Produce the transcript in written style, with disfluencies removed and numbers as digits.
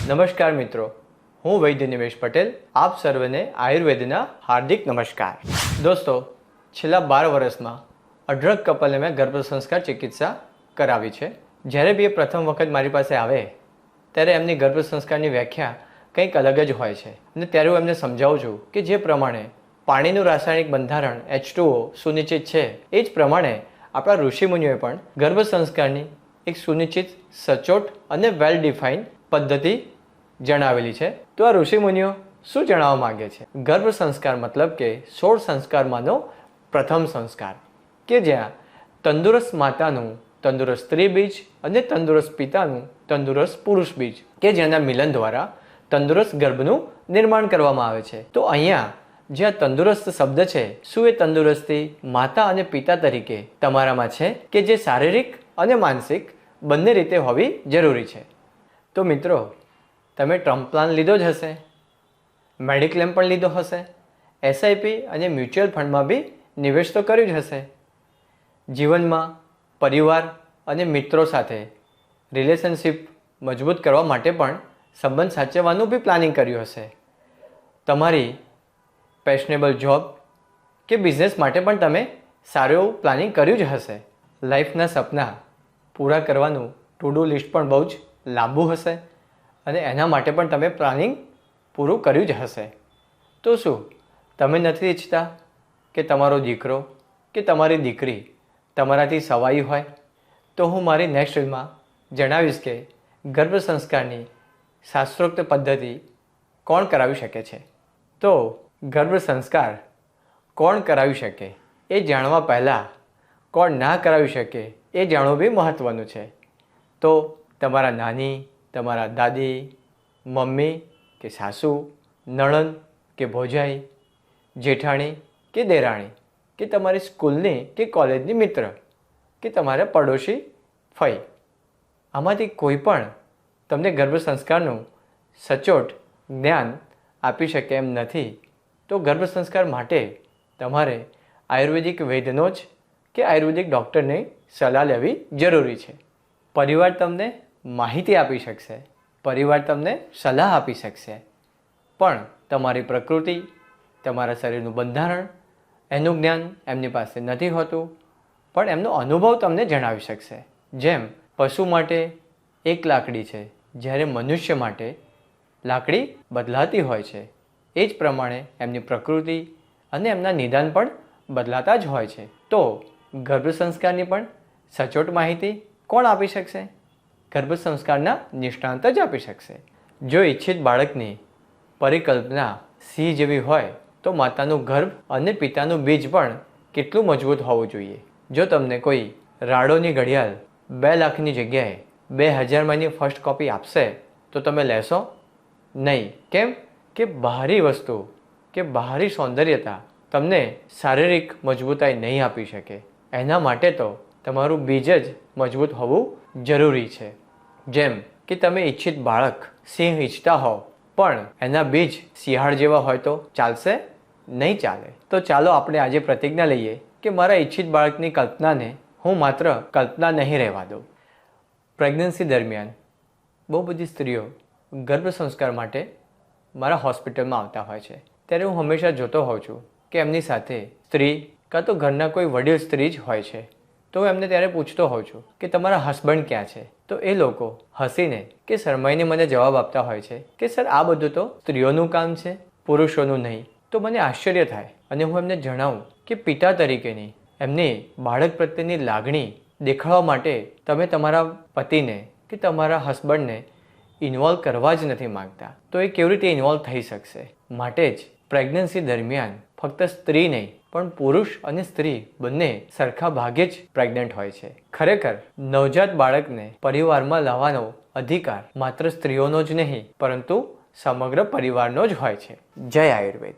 નમસ્કાર મિત્રો, હું વૈદ્ય નિમેશ પટેલ. આપ સર્વને આયુર્વેદના હાર્દિક નમસ્કાર. દોસ્તો, છેલ્લા 12 વર્ષમાં અઢળક કપલને મેં ગર્ભ સંસ્કાર ચિકિત્સા કરાવી છે. જ્યારે બી એ પ્રથમ વખત મારી પાસે આવે ત્યારે એમની ગર્ભ સંસ્કારની વ્યાખ્યા કંઈક અલગ જ હોય છે અને ત્યારે હું એમને સમજાવું છું કે જે પ્રમાણે પાણીનું રાસાયણિક બંધારણ H2O સુનિશ્ચિત છે એ જ પ્રમાણે આપણા ઋષિમુનિઓએ પણ ગર્ભ સંસ્કારની એક સુનિશ્ચિત, સચોટ અને વેલ ડિફાઇન પદ્ધતિ જણાવેલી છે. તો આ ઋષિમુનિઓ શું જણાવવા માંગે છે? ગર્ભ સંસ્કાર મતલબ કે 16 સંસ્કારમાંનો પ્રથમ સંસ્કાર, કે જ્યાં તંદુરસ્ત માતાનું તંદુરસ્ત સ્ત્રી બીજ અને તંદુરસ્ત પિતાનું તંદુરસ્ત પુરુષ બીજ, કે જેના મિલન દ્વારા તંદુરસ્ત ગર્ભનું નિર્માણ કરવામાં આવે છે. તો અહીંયા જે આ તંદુરસ્ત શબ્દ છે, શું એ તંદુરસ્તી માતા અને પિતા તરીકે તમારામાં છે કે જે શારીરિક અને માનસિક બંને રીતે હોવી જરૂરી છે? તો મિત્રો, તમે ટર્મ પ્લાન લીધો જ હશે, મેડિક્લેમ પણ લીધો હશે, SIP અને મ્યુચ્યુઅલ ફંડમાં બી નિવેશ તો કર્યું જ હશે. જીવનમાં પરિવાર અને મિત્રો સાથે રિલેશનશિપ મજબૂત કરવા માટે પણ સંબંધ સાચવવાનું બી પ્લાનિંગ કર્યું હશે. તમારી પેશનેબલ જોબ કે બિઝનેસ માટે પણ તમે સારું એવું પ્લાનિંગ કર્યું જ હશે. લાઈફના સપના પૂરા કરવાનું ટુ ડુ લિસ્ટ પણ બહુ જ લાંબુ હશે અને એના માટે પણ તમે પ્લાનિંગ પૂરું કર્યું જ હશે. તો શું તમે નથી ઈચ્છતા કે તમારો દીકરો કે તમારી દીકરી તમારાથી સવાઈ હોય? તો હું મારી નેક્સ્ટ રીલમાં જણાવીશ કે ગર્ભ સંસ્કારની શાસ્ત્રોક્ત પદ્ધતિ કોણ કરાવી શકે છે. તો ગર્ભ સંસ્કાર કોણ કરાવી શકે એ જાણવા પહેલાં કોણ ના કરાવી શકે એ જાણવું બી મહત્ત્વનું છે. તો તમારા નાની, તમારા દાદી, મમ્મી કે સાસુ, નણંદ કે ભોજાઈ, જેઠાણી કે દેરાણી, કે તમારી સ્કૂલની કે કોલેજની મિત્ર, કે તમારા પડોશી ફઈ, આમાંથી કોઈ પણ તમને ગર્ભ સંસ્કારનું સચોટ જ્ઞાન આપી શકે એમ નથી. તો ગર્ભ સંસ્કાર માટે તમારે આયુર્વેદિક વૈદ્યનો જ કે આયુર્વેદિક ડૉક્ટરની સલાહ લેવી જરૂરી છે. પરિવાર તમને માહિતી આપી શકશે, પરિવાર તમને સલાહ આપી શકશે, પણ તમારી પ્રકૃતિ, તમારા શરીરનું બંધારણ, એનું જ્ઞાન એમની પાસે નથી હોતું, પણ એમનો અનુભવ તમને જણાવી શકશે. જેમ પશુ માટે એક લાકડી છે, જ્યારે મનુષ્ય માટે લાકડી બદલાતી હોય છે, એ જ પ્રમાણે એમની પ્રકૃતિ અને એમના નિદાન પણ બદલાતા જ હોય છે. તો ગર્ભ સંસ્કારની પણ સચોટ માહિતી કોણ આપી શકશે? ગર્ભ સંસ્કારના નિષ્ણાંત જ આપી શકશે. જો ઈચ્છિત બાળકની પરિકલ્પના સિંહ જેવી હોય તો માતાનું ગર્ભ અને પિતાનું બીજ પણ કેટલું મજબૂત હોવું જોઈએ. જો તમને કોઈ રાડોની ઘડિયાળ 2 લાખની જગ્યાએ 2000માંની ફર્સ્ટ કોપી આપશે તો તમે લેશો નહીં. કેમ કે બહારી વસ્તુ કે બહારી સૌંદર્યતા તમને શારીરિક મજબૂતાઈ નહીં આપી શકે. એના માટે તો તમારું બીજ જ મજબૂત હોવું જરૂરી છે. જેમ કે તમે ઈચ્છિત બાળક સિંહ ઈચ્છતા હોવ પણ એના બીજ શિયાળ જેવા હોય તો ચાલશે? નહીં ચાલે. તો ચાલો આપણે આજે પ્રતિજ્ઞા લઈએ કે મારા ઈચ્છિત બાળકની કલ્પનાને હું માત્ર કલ્પના નહીં રહેવા દઉં. પ્રેગ્નન્સી દરમિયાન બહુ બધી સ્ત્રીઓ ગર્ભ સંસ્કાર માટે મારા હોસ્પિટલમાં આવતા હોય છે. ત્યારે હું હંમેશા જોતો હોઉં છું કે એમની સાથે સ્ત્રી કાં તો ઘરના કોઈ વડીલ સ્ત્રી જ હોય છે. તો હું એમને ત્યારે પૂછતો હોઉં છું કે તમારા હસબન્ડ ક્યાં છે? તો એ લોકો હસીને કે શરમાઈને મને જવાબ આપતા હોય છે કે સર, આ બધું તો સ્ત્રીઓનું કામ છે, પુરુષોનું નહીં. તો મને આશ્ચર્ય થાય અને હું એમને જણાવું કે પિતા તરીકેની એમની બાળક પ્રત્યેની લાગણી દેખાડવા માટે તમે તમારા પતિને કે તમારા હસબન્ડને ઇન્વોલ્વ કરવા જ નથી માગતા. તો એ કેવી રીતે ઇન્વોલ્વ થઈ શકશે? માટે જ પ્રેગ્નન્સી દરમિયાન ફક્ત સ્ત્રી નહીં પણ પુરુષ અને સ્ત્રી બંને સરખા ભાગે જ પ્રેગ્નન્ટ હોય છે. ખરેખર નવજાત બાળકને પરિવારમાં લાવવાનો અધિકાર માત્ર સ્ત્રીઓનો જ નહીં પરંતુ સમગ્ર પરિવારનો જ હોય છે. જય આયુર્વેદ.